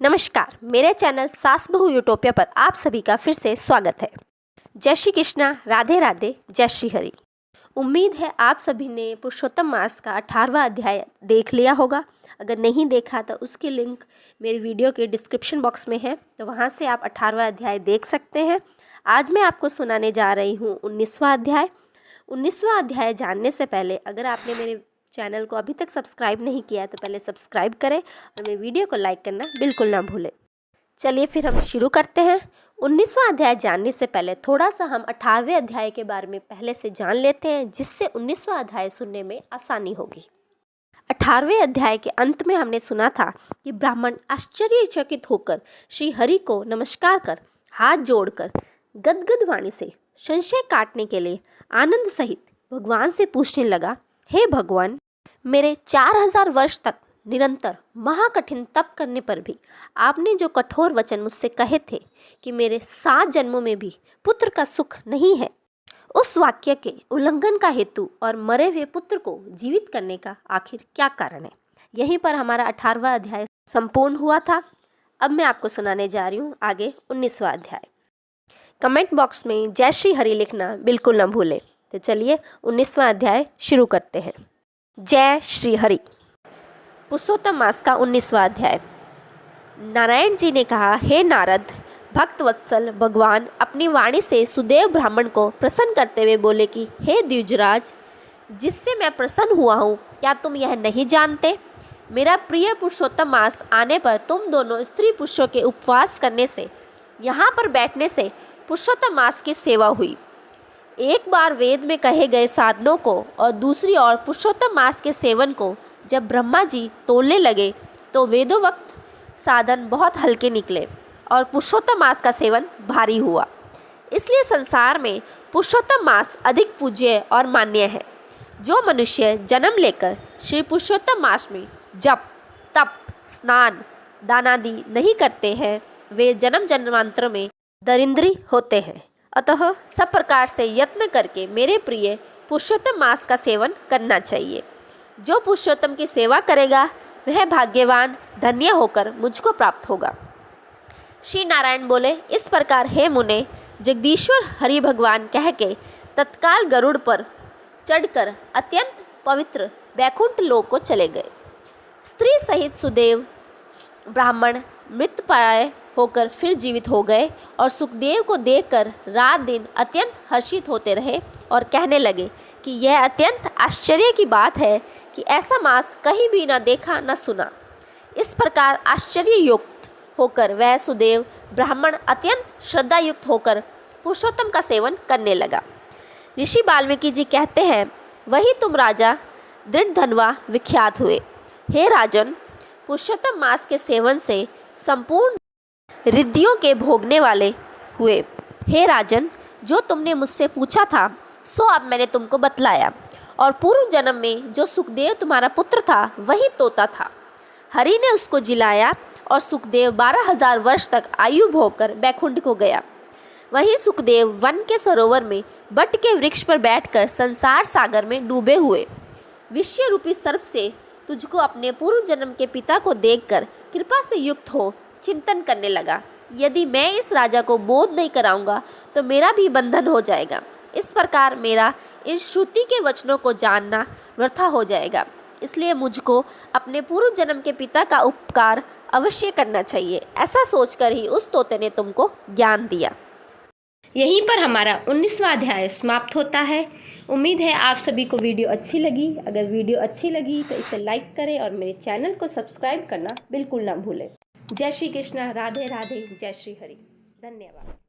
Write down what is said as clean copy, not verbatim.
नमस्कार, मेरे चैनल सास बहू यूटोपिया पर आप सभी का फिर से स्वागत है। जय श्री कृष्णा, राधे राधे, जय श्री हरि। उम्मीद है आप सभी ने पुरुषोत्तम मास का 18वां अध्याय देख लिया होगा। अगर नहीं देखा तो उसकी लिंक मेरी वीडियो के डिस्क्रिप्शन बॉक्स में है, तो वहाँ से आप 18वां अध्याय देख सकते हैं। आज मैं आपको सुनाने जा रही हूँ 19वां अध्याय। 19वां अध्याय जानने से पहले अगर आपने मेरे चैनल को अभी तक सब्सक्राइब नहीं किया है तो पहले सब्सक्राइब करें और मेरी वीडियो को लाइक करना बिल्कुल ना भूलें। चलिए फिर हम शुरू करते हैं। 19वां अध्याय जानने से पहले थोड़ा सा हम 18वें अध्याय के बारे में पहले से जान लेते हैं, जिससे 19वां अध्याय सुनने में आसानी होगी। 18वें अध्याय के अंत में हमने सुना था कि ब्राह्मण आश्चर्यचकित होकर श्री हरि को नमस्कार कर हाथ जोड़कर गदगद वाणी से संशय काटने के लिए आनंद सहित भगवान से पूछने लगा, हे भगवान, मेरे 4000 वर्ष तक निरंतर महाकठिन तप करने पर भी आपने जो कठोर वचन मुझसे कहे थे कि मेरे 7 जन्मों में भी पुत्र का सुख नहीं है, उस वाक्य के उल्लंघन का हेतु और मरे हुए पुत्र को जीवित करने का आखिर क्या कारण है। यहीं पर हमारा 18वां अध्याय संपूर्ण हुआ था। अब मैं आपको सुनाने जा रही हूँ आगे 19वां अध्याय। कमेंट बॉक्स में जय श्री हरि लिखना बिल्कुल न भूलें। तो चलिए 19वां अध्याय शुरू करते हैं। जय श्री हरि। पुरुषोत्तम मास का 19वां अध्याय। नारायण जी ने कहा, हे नारद, भक्त वत्सल भगवान अपनी वाणी से सुदेव ब्राह्मण को प्रसन्न करते हुए बोले कि हे द्विजराज, जिससे मैं प्रसन्न हुआ हूँ, क्या तुम यह नहीं जानते? मेरा प्रिय पुरुषोत्तम मास आने पर तुम दोनों स्त्री पुरुषों के उपवास करने से, यहाँ पर बैठने से पुरुषोत्तम मास की सेवा हुई। एक बार वेद में कहे गए साधनों को और दूसरी ओर पुरुषोत्तम मास के सेवन को जब ब्रह्मा जी तोलने लगे तो वेदोक्त साधन बहुत हल्के निकले और पुरुषोत्तम मास का सेवन भारी हुआ। इसलिए संसार में पुरुषोत्तम मास अधिक पूज्य और मान्य है। जो मनुष्य जन्म लेकर श्री पुरुषोत्तम मास में जप, तप, स्नान, दान आदि नहीं करते हैं, वे जन्म जन्मांतर में दरिद्री होते हैं। अतः सब प्रकार से यत्न करके मेरे प्रिय पुरुषोत्तम मास का सेवन करना चाहिए। जो पुरुषोत्तम की सेवा करेगा वह भाग्यवान धन्य होकर मुझको प्राप्त होगा। श्री नारायण बोले, इस प्रकार हे मुने, जगदीश्वर हरि भगवान कह के तत्काल गरुड़ पर चढ़कर अत्यंत पवित्र वैकुंठ लोक को चले गए। स्त्री सहित सुदेव ब्राह्मण मृतप्राय होकर फिर जीवित हो गए और सुखदेव को देखकर रात दिन अत्यंत हर्षित होते रहे और कहने लगे कि यह अत्यंत आश्चर्य की बात है कि ऐसा मास कहीं भी न देखा न सुना। इस प्रकार आश्चर्य युक्त होकर वह सुदेव ब्राह्मण अत्यंत श्रद्धायुक्त होकर पुरुषोत्तम का सेवन करने लगा। ऋषि वाल्मीकि जी कहते हैं, वही तुम राजा दृढ़धनवा विख्यात हुए। हे राजन, पुरुषोत्तम मास के सेवन से संपूर्ण रिद्धियों के भोगने वाले हुए। हे राजन, जो तुमने मुझसे पूछा था सो अब मैंने तुमको बतलाया, और पूर्व जन्म में जो सुखदेव तुम्हारा पुत्र था वही तोता था। हरि ने उसको जिलाया और सुखदेव 12000 वर्ष तक आयु भोगकर बैकुंठ को गया। वहीं सुखदेव वन के सरोवर में बट के वृक्ष पर बैठकर संसार सागर में डूबे हुए विषय रूपी सर्प से तुझको अपने पूर्व जन्म के पिता को देखकर कृपा से युक्त हो चिंतन करने लगा। यदि मैं इस राजा को बोध नहीं कराऊंगा तो मेरा भी बंधन हो जाएगा। इस प्रकार मेरा इन श्रुति के वचनों को जानना व्यर्थ हो जाएगा। इसलिए मुझको अपने पूर्व जन्म के पिता का उपकार अवश्य करना चाहिए। ऐसा सोचकर ही उस तोते ने तुमको ज्ञान दिया। यहीं पर हमारा 19वां अध्याय समाप्त होता है। उम्मीद है आप सभी को वीडियो अच्छी लगी। अगर वीडियो अच्छी लगी तो इसे लाइक करें और मेरे चैनल को सब्सक्राइब करना बिल्कुल ना भूलें। जय श्री कृष्णा, राधे राधे, जय श्री हरि। धन्यवाद।